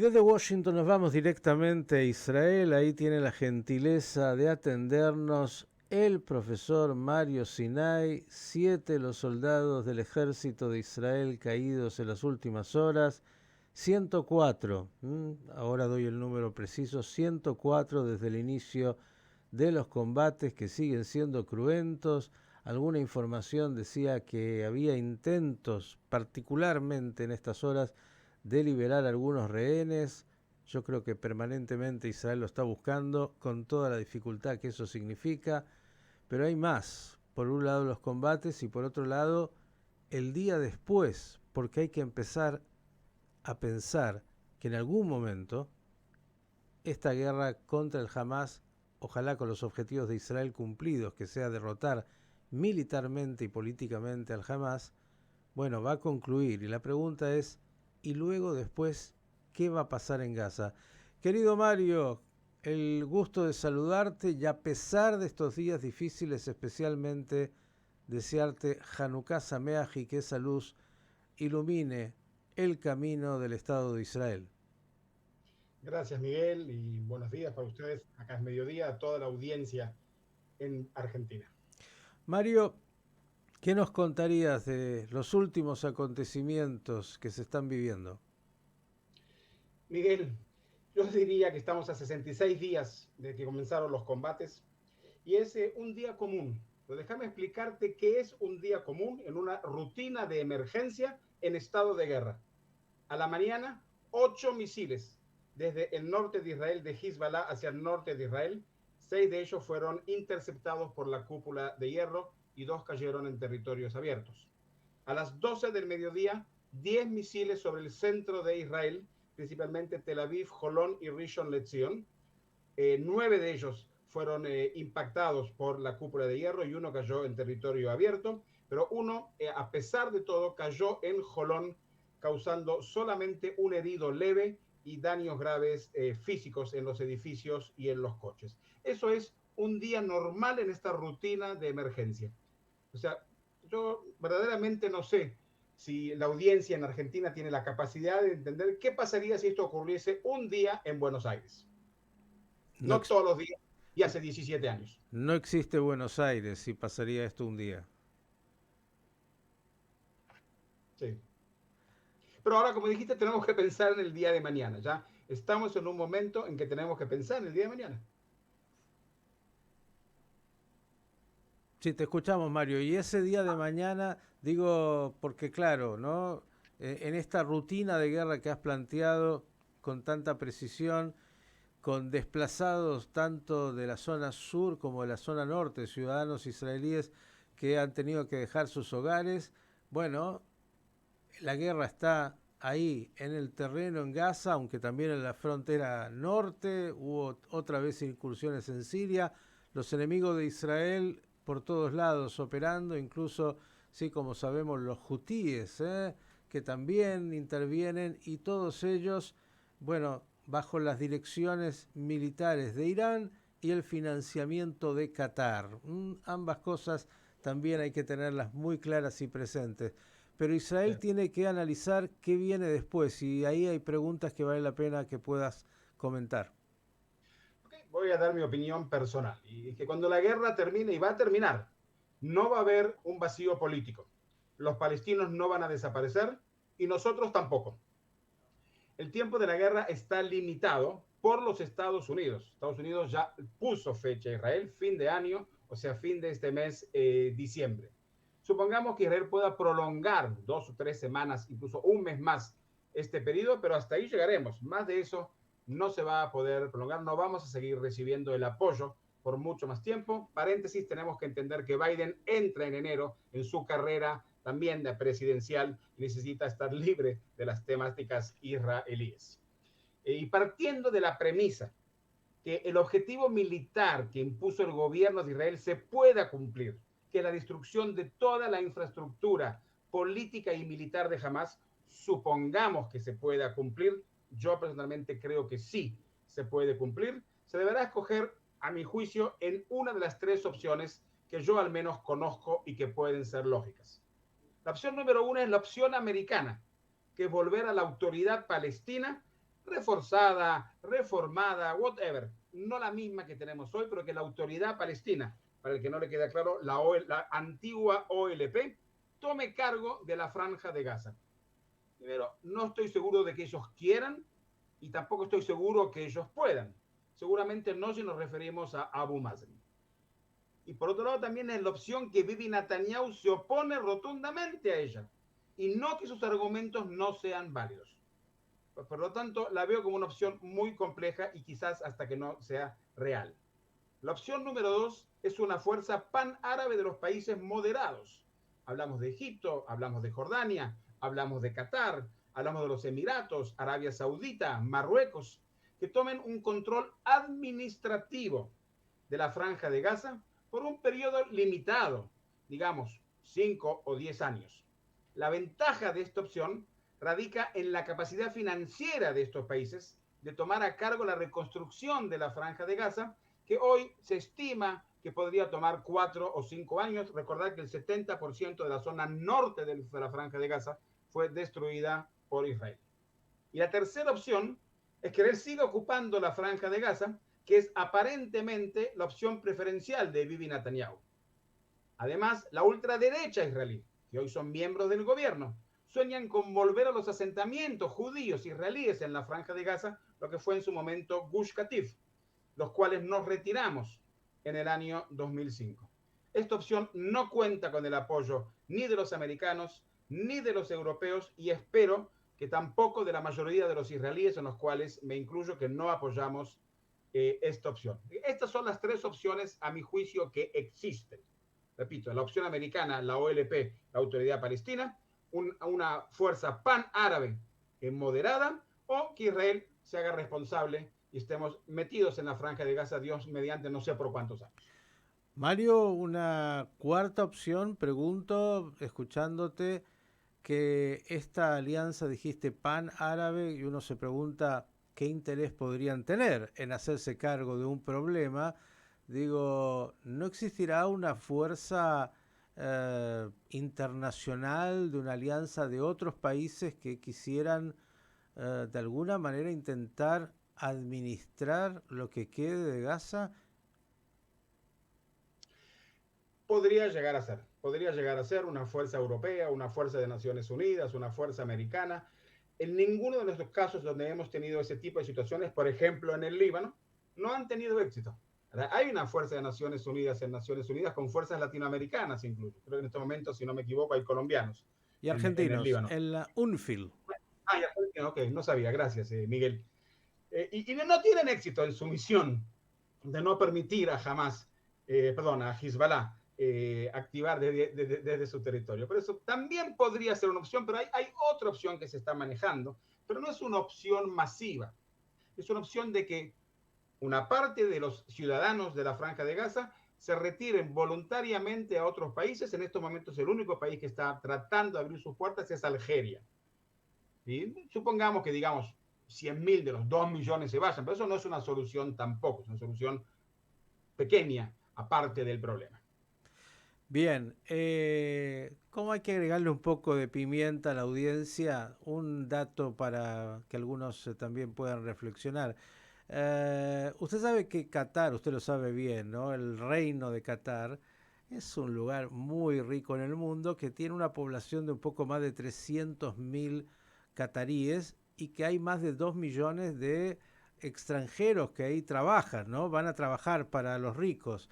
desde Washington nos vamos directamente a Israel. Ahí tiene la gentileza de atendernos el profesor Mario Sinai. 7 los soldados del ejército de Israel caídos en las últimas horas. 104, ahora doy el número preciso, 104 desde el inicio de los combates que siguen siendo cruentos. Alguna información decía que había intentos, particularmente en estas horas, de liberar algunos rehenes. Yo creo que permanentemente Israel lo está buscando, con toda la dificultad que eso significa. Pero hay más. Por un lado los combates y por otro lado el día después, porque hay que empezar a pensar que en algún momento esta guerra contra el Hamas, ojalá con los objetivos de Israel cumplidos, que sea derrotar militarmente y políticamente al Hamas, bueno, va a concluir. Y la pregunta es, ¿y luego después qué va a pasar en Gaza? Querido Mario, el gusto de saludarte y a pesar de estos días difíciles, especialmente desearte Hanukkah Sameach y que esa luz ilumine el camino del Estado de Israel. Gracias, Miguel, y buenos días para ustedes. Acá es mediodía, a toda la audiencia en Argentina. Mario, ¿qué nos contarías de los últimos acontecimientos que se están viviendo? Miguel, yo diría que estamos a 66 días de que comenzaron los combates y es un día común. Pero déjame explicarte qué es un día común en una rutina de emergencia en estado de guerra. A la mañana, 8 misiles desde el norte de Israel, de Hezbollah hacia el norte de Israel. 6 de ellos fueron interceptados por la cúpula de hierro y 2 cayeron en territorios abiertos. A las 12 del mediodía, 10 misiles sobre el centro de Israel, principalmente Tel Aviv, Jolón y Rishon LeZion. 9 de ellos fueron impactados por la cúpula de hierro y uno cayó en territorio abierto, pero uno, a pesar de todo, cayó en Jolón, causando solamente un herido leve y daños graves físicos en los edificios y en los coches. Eso es un día normal en esta rutina de emergencia. O sea, yo verdaderamente no sé si la audiencia en Argentina tiene la capacidad de entender qué pasaría si esto ocurriese un día en Buenos Aires. No, No todos los días y hace 17 años. no existe Buenos Aires y pasaría esto un día. Sí. Pero ahora, como dijiste, tenemos que pensar en el día de mañana. Ya estamos en un momento en que tenemos que pensar en el día de mañana. Sí, te escuchamos, Mario. Y ese día de mañana, digo, porque claro, ¿no? En esta rutina de guerra que has planteado con tanta precisión, con desplazados tanto de la zona sur como de la zona norte, ciudadanos israelíes que han tenido que dejar sus hogares, bueno, la guerra está ahí en el terreno en Gaza, aunque también en la frontera norte hubo otra vez incursiones en Siria, los enemigos de Israel por todos lados operando, incluso, sí, como sabemos, los hutíes, que también intervienen y todos ellos, bueno, bajo las direcciones militares de Irán y el financiamiento de Qatar. Ambas cosas también hay que tenerlas muy claras y presentes. Pero Israel Sí. tiene que analizar qué viene después y ahí hay preguntas que vale la pena que puedas comentar. Okay. Voy a dar mi opinión personal. Y es que cuando la guerra termine, y va a terminar, no va a haber un vacío político. Los palestinos no van a desaparecer y nosotros tampoco. El tiempo de la guerra está limitado por los Estados Unidos. Estados Unidos ya puso fecha a Israel, fin de año, o sea, fin de este mes, diciembre. Supongamos que Israel pueda prolongar 2 o 3 semanas, incluso un mes más, este periodo, pero hasta ahí llegaremos. Más de eso no se va a poder prolongar, no vamos a seguir recibiendo el apoyo por mucho más tiempo. Paréntesis, tenemos que entender que Biden entra en enero en su carrera también de presidencial y necesita estar libre de las temáticas israelíes. Y partiendo de la premisa que el objetivo militar que impuso el gobierno de Israel se pueda cumplir, que la destrucción de toda la infraestructura política y militar de Hamas, supongamos que se pueda cumplir, yo personalmente creo que sí se puede cumplir, se deberá escoger, a mi juicio, en una de las 3 opciones que yo al menos conozco y que pueden ser lógicas. La opción número 1 es la opción americana, que es volver a la autoridad palestina reforzada, reformada, whatever, no la misma que tenemos hoy, pero que la autoridad palestina, para el que no le queda claro, la antigua OLP, tome cargo de la franja de Gaza. Primero, no estoy seguro de que ellos quieran y tampoco estoy seguro que ellos puedan. Seguramente no si nos referimos a Abu Mazen. Y por otro lado también es la opción que Bibi Netanyahu se opone rotundamente a ella y no que sus argumentos no sean válidos. Por lo tanto, la veo como una opción muy compleja y quizás hasta que no sea real. La opción número 2 es una fuerza pan-árabe de los países moderados. Hablamos de Egipto, hablamos de Jordania, hablamos de Qatar, hablamos de los Emiratos, Arabia Saudita, Marruecos, que tomen un control administrativo de la franja de Gaza por un periodo limitado, digamos 5 o 10 años. La ventaja de esta opción radica en la capacidad financiera de estos países de tomar a cargo la reconstrucción de la franja de Gaza, que hoy se estima que podría tomar 4 o 5 años. Recordad que el 70% de la zona norte de la franja de Gaza fue destruida por Israel. Y la tercera opción es que él siga ocupando la franja de Gaza, que es aparentemente la opción preferencial de Bibi Netanyahu. Además, la ultraderecha israelí, que hoy son miembros del gobierno, sueñan con volver a los asentamientos judíos israelíes en la franja de Gaza, lo que fue en su momento Gush Katif, los cuales nos retiramos en el año 2005. Esta opción no cuenta con el apoyo ni de los americanos ni de los europeos y espero que tampoco de la mayoría de los israelíes, en los cuales me incluyo, que no apoyamos esta opción. Estas son las tres opciones, a mi juicio, que existen. Repito, la opción americana, la OLP, la Autoridad Palestina, una fuerza pan-árabe moderada, o que Israel se haga responsable y estemos metidos en la franja de Gaza, Dios mediante, no sé por cuántos años. Mario, una cuarta opción, pregunto, escuchándote, que esta alianza, dijiste, pan-árabe, y uno se pregunta qué interés podrían tener en hacerse cargo de un problema. Digo, ¿no existirá una fuerza internacional de una alianza de otros países que quisieran de alguna manera intentar administrar lo que quede de Gaza? Podría llegar a ser una fuerza europea, una fuerza de Naciones Unidas, una fuerza americana. En ninguno de nuestros casos donde hemos tenido ese tipo de situaciones, por ejemplo en el Líbano, no han tenido éxito. Hay una fuerza de Naciones Unidas en Naciones Unidas con fuerzas latinoamericanas incluso. Creo que en este momento, si no me equivoco, hay colombianos Y en el argentinos, Líbano. en la UNFIL. Ah, ya, ok, no sabía, gracias, Miguel. Y no tienen éxito en su misión de no permitir a Hamas, a Hezbollah, activar desde su territorio. Pero eso también podría ser una opción, pero hay otra opción que se está manejando, pero no es una opción masiva. Es una opción de que una parte de los ciudadanos de la Franja de Gaza se retiren voluntariamente a otros países. En estos momentos el único país que está tratando de abrir sus puertas es Algeria. ¿Sí? Supongamos que, digamos, 100.000 de los 2 millones se vayan, pero eso no es una solución tampoco, es una solución pequeña, aparte del problema. Bien, ¿cómo hay que agregarle un poco de pimienta a la audiencia? Un dato para que algunos también puedan reflexionar. Usted sabe que Qatar, usted lo sabe bien, ¿no? El reino de Qatar es un lugar muy rico en el mundo que tiene una población de un poco más de 300.000 cataríes y que hay más de 2 millones de extranjeros que ahí trabajan, ¿no? Van a trabajar para los ricos.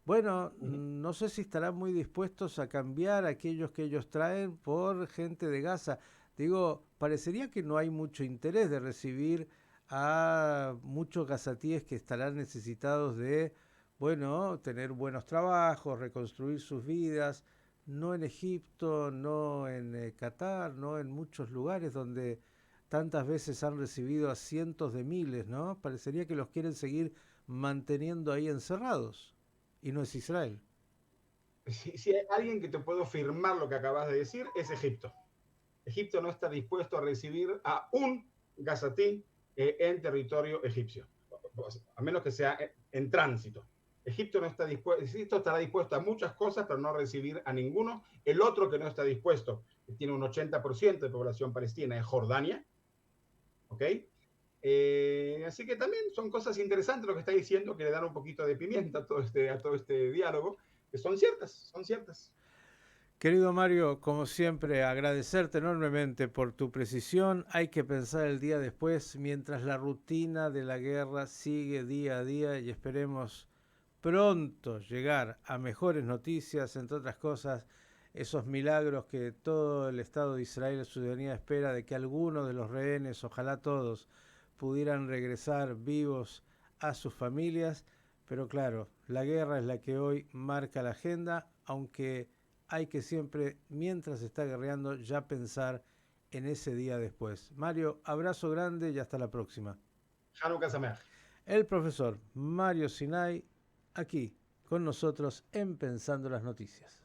Bueno, no sé si estarán muy dispuestos a cambiar aquellos que ellos traen por gente de Gaza. Digo, parecería que no hay mucho interés de recibir a muchos gazatíes que estarán necesitados de, bueno, tener buenos trabajos, reconstruir sus vidas, no en Egipto, no en Qatar, no en muchos lugares donde tantas veces han recibido a cientos de miles, ¿no? Parecería que los quieren seguir manteniendo ahí encerrados. Y no es Israel. Si hay alguien que te puedo firmar lo que acabas de decir, es Egipto. Egipto no está dispuesto a recibir a un gazatí en territorio egipcio, a menos que sea en tránsito. Egipto no está dispuesto, Egipto estará dispuesto a muchas cosas, pero no a recibir a ninguno. El otro que no está dispuesto, que tiene un 80% de población palestina, es Jordania, ¿ok? Así que también son cosas interesantes lo que está diciendo, que le dan un poquito de pimienta a todo este diálogo, que son ciertas, son ciertas. Querido Mario, como siempre, agradecerte enormemente por tu precisión. Hay que pensar el día después, mientras la rutina de la guerra sigue día a día y esperemos pronto llegar a mejores noticias, entre otras cosas, esos milagros que todo el Estado de Israel y su ciudadanía espera de que algunos de los rehenes, ojalá todos, pudieran regresar vivos a sus familias. Pero claro, la guerra es la que hoy marca la agenda, aunque hay que siempre, mientras se está guerreando, ya pensar en ese día después. Mario, abrazo grande y hasta la próxima. Hanukkah Sameach. El profesor Mario Sinai, aquí con nosotros en Pensando las Noticias.